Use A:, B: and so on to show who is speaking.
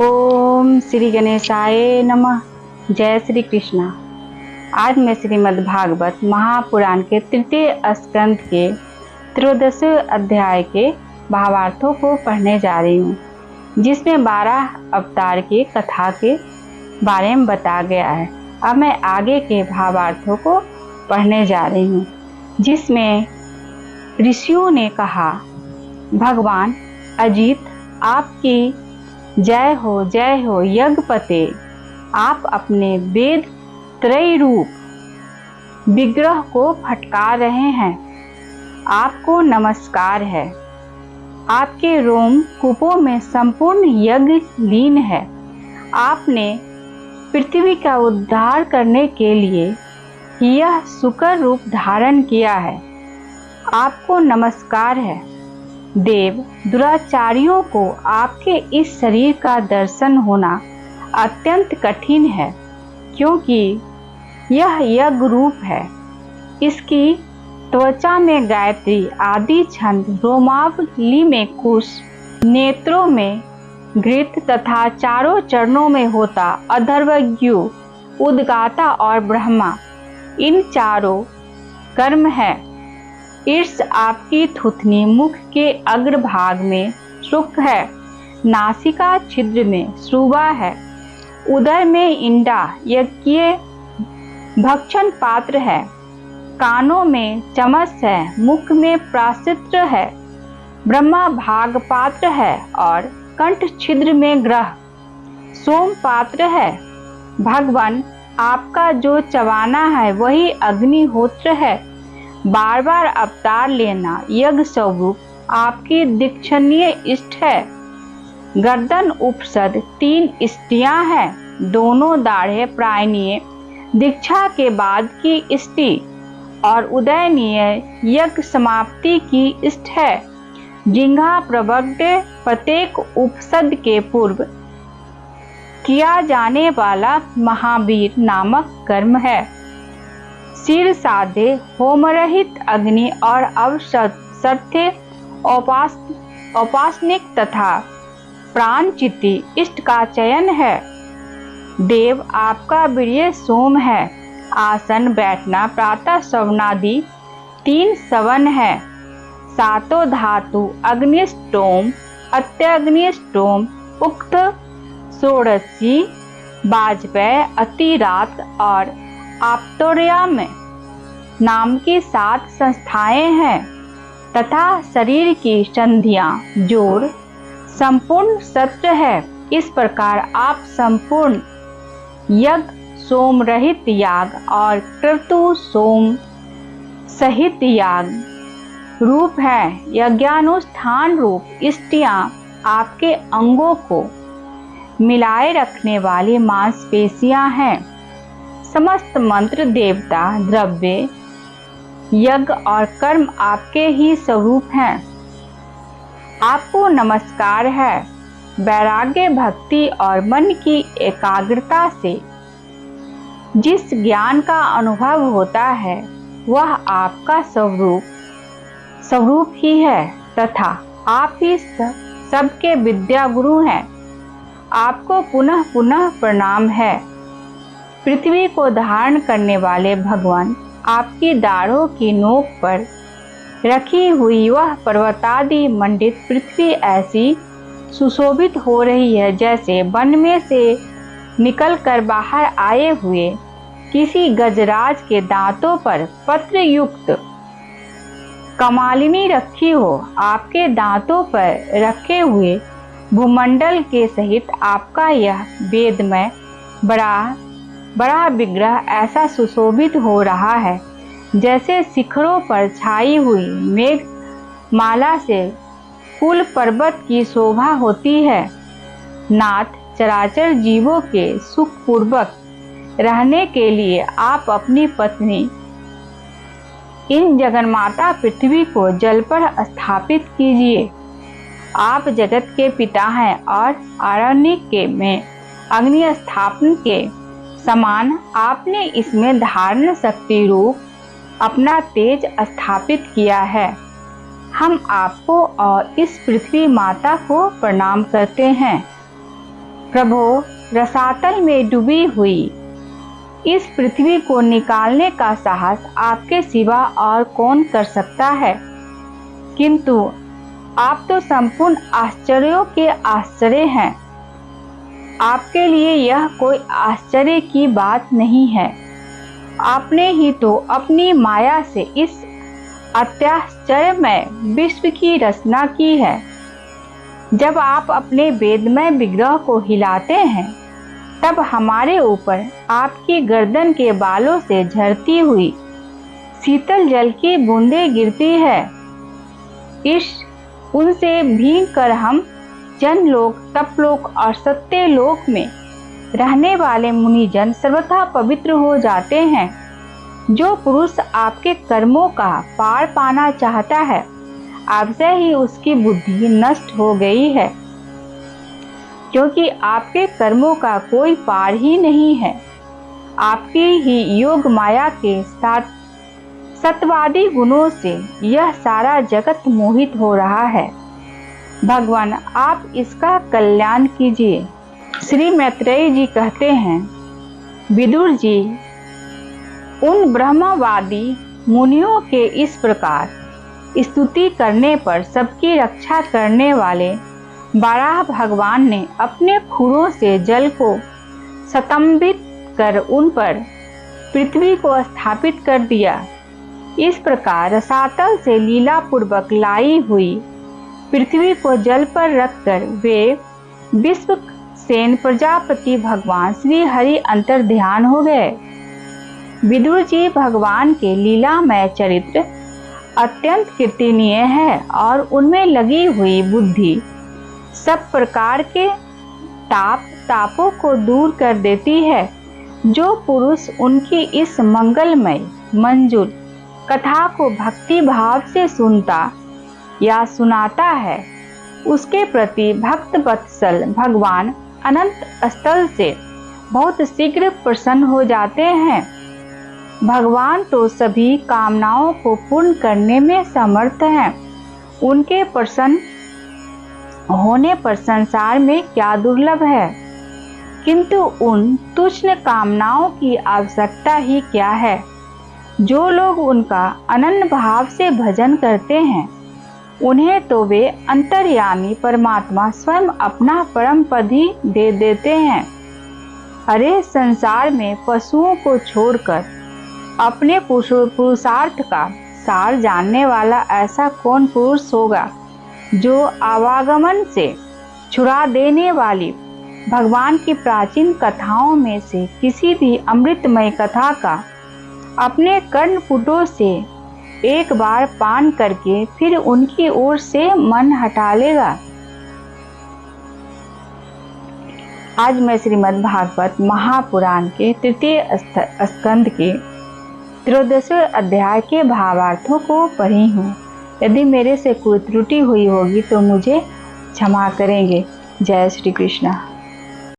A: ओम श्री गणेशाय नमः। जय श्री कृष्णा। आज मैं श्रीमद् भागवत महापुराण के तृतीय स्कंद के त्रयोदश अध्याय के भावार्थों को पढ़ने जा रही हूँ, जिसमें 12 अवतार की कथा के बारे में बताया गया है। अब मैं आगे के भावार्थों को पढ़ने जा रही हूँ, जिसमें ऋषियों ने कहा, भगवान अजित, आपकी जय हो यज्ञपते। आप अपने वेद त्रय रूप विग्रह को फटकार रहे हैं। आपको नमस्कार है। आपके रोम कूपों में संपूर्ण यज्ञ लीन है। आपने पृथ्वी का उद्धार करने के लिए यह शुकर रूप धारण किया है। आपको नमस्कार है। देव दुराचारियों को आपके इस शरीर का दर्शन होना अत्यंत कठिन है, क्योंकि यह यज्ञ रूप है। इसकी त्वचा में गायत्री आदि छंद, रोमावली में कुश, नेत्रों में घृत तथा चारों चरणों में होता अधर्वज्ञु, उद्गाता और ब्रह्मा, इन चारों कर्म है। ईर्ष आपकी थुथनी मुख के अग्रभाग में शुक है। नासिका छिद्र में श्रुवा है। उदर में इंडा यज्ञीय भक्षण पात्र है। कानों में चमस है। मुख में प्राशित्र है। ब्रह्मा भाग पात्र है और कंठ छिद्र में ग्रह सोम पात्र है। भगवान आपका जो चवाना है वही अग्निहोत्र है। बार बार अवतार लेना यज्ञ स्वरूप आपकी दीक्षणीय इष्ट है। गर्दन उपसद 3 इष्टियां हैं। दोनों दाढ़े प्रायणीय दीक्षा के बाद की इष्टि और उदयनीय यज्ञ समाप्ति की इष्ट है। जिंघा प्रवग्ध प्रत्येक उपसद के पूर्व किया जाने वाला महावीर नामक कर्म है। सिर साधे होमरहित अग्नि और अवसत्य औपासनिक तथा प्राणचिति इष्ट का चयन है। देव आपका वीर्य सोम है। आसन बैठना प्रातः सवनादि 3 सवन है। सातों धातु अग्निष्टोम, अत्यग्निष्टोम, उक्त षोडशी, वाजपेय, अतिरात और आप्तोर्यम नाम की 7 संस्थाएं हैं तथा शरीर की संधियां जोड़ संपूर्ण सत्र है। इस प्रकार आप संपूर्ण यज्ञ सोम रहित याग और क्रतु सोम सहित याग रूप है। यज्ञानुष्ठान रूप इष्टियां आपके अंगों को मिलाए रखने वाली मांसपेशियां हैं। समस्त मंत्र, देवता, द्रव्य, यज्ञ और कर्म आपके ही स्वरूप हैं। आपको नमस्कार है। वैराग्य, भक्ति और मन की एकाग्रता से जिस ज्ञान का अनुभव होता है वह आपका स्वरूप ही है तथा आप ही सबके विद्या गुरु हैं। आपको पुनः पुनः प्रणाम है। पृथ्वी को धारण करने वाले भगवान, आपकी दाढ़ों की नोक पर रखी हुई वह पर्वतादि मंडित पृथ्वी ऐसी सुशोभित हो रही है जैसे वन में से निकलकर बाहर आए हुए किसी गजराज के दांतों पर पत्र युक्त कमालिनी रखी हो। आपके दांतों पर रखे हुए भूमंडल के सहित आपका यह वेदमय बड़ा विग्रह ऐसा सुशोभित हो रहा है जैसे शिखरों पर छाई हुई मेघ माला से कुल पर्वत की शोभा होती है। नाथ, चराचर जीवों के सुखपूर्वक रहने के लिए आप अपनी पत्नी इन जगन्माता पृथ्वी को जल पर स्थापित कीजिए। आप जगत के पिता हैं और आरण्य में अग्नि स्थापन के समान आपने इसमें धारण शक्ति रूप अपना तेज स्थापित किया है। हम आपको और इस पृथ्वी माता को प्रणाम करते हैं। प्रभो, रसातल में डूबी हुई इस पृथ्वी को निकालने का साहस आपके सिवा और कौन कर सकता है। किंतु आप तो संपूर्ण आश्चर्यों के आश्चर्य हैं। आपके लिए यह कोई आश्चर्य की बात नहीं है। आपने ही तो अपनी माया से इस अत्याश्चर्यमय विश्व की रचना की है। जब आप अपने वेदमय विग्रह को हिलाते हैं, तब हमारे ऊपर आपकी गर्दन के बालों से झरती हुई शीतल जल की बूंदें गिरती है। उनसे भीग कर हम जनलोक, तपलोक और सत्य लोक में रहने वाले मुनिजन सर्वथा पवित्र हो जाते हैं। जो पुरुष आपके कर्मों का पार पाना चाहता है, आपसे ही उसकी बुद्धि नष्ट हो गई है, क्योंकि आपके कर्मों का कोई पार ही नहीं है। आपकी ही योग माया के साथ सत्वादी गुणों से यह सारा जगत मोहित हो रहा है। भगवान, आप इसका कल्याण कीजिए। श्री मैत्रेयी जी कहते हैं, विदुर जी, उन ब्रह्मवादी मुनियों के इस प्रकार स्तुति करने पर सबकी रक्षा करने वाले वराह भगवान ने अपने खुरों से जल को स्तंभित कर उन पर पृथ्वी को स्थापित कर दिया। इस प्रकार रसातल से लीला पूर्वक लाई हुई पृथ्वी को जल पर रखकर वे विश्व सेन प्रजापति भगवान श्री हरि अंतर ध्यान हो गए। विदुर जी, भगवान के लीलामय चरित्र अत्यंत कीर्तनीय है और उनमें लगी हुई बुद्धि सब प्रकार के तापों को दूर कर देती है। जो पुरुष उनकी इस मंगलमय मंजूर कथा को भक्ति भाव से सुनता या सुनाता है, उसके प्रति भक्त वत्सल भगवान अनंत स्थल से बहुत शीघ्र प्रसन्न हो जाते हैं। भगवान तो सभी कामनाओं को पूर्ण करने में समर्थ हैं। उनके प्रसन्न होने पर संसार में क्या दुर्लभ है। किंतु उन तुच्छ कामनाओं की आवश्यकता ही क्या है। जो लोग उनका अनन्य भाव से भजन करते हैं, उन्हें तो वे अंतर्यामी परमात्मा स्वयं अपना परम पद ही दे देते हैं। अरे, संसार में पशुओं को छोड़कर अपने पुरुषार्थ का सार जानने वाला ऐसा कौन पुरुष होगा, जो आवागमन से छुड़ा देने वाली भगवान की प्राचीन कथाओं में से किसी भी अमृतमय कथा का अपने कर्णपुटों से एक बार पान करके फिर उनकी ओर से मन हटा लेगा। आज मैं श्रीमद् भागवत महापुराण के तृतीय स्कंद के 13वें अध्याय के भावार्थों को पढ़ी हूँ। यदि मेरे से कोई त्रुटि हुई होगी तो मुझे क्षमा करेंगे। जय श्री कृष्ण।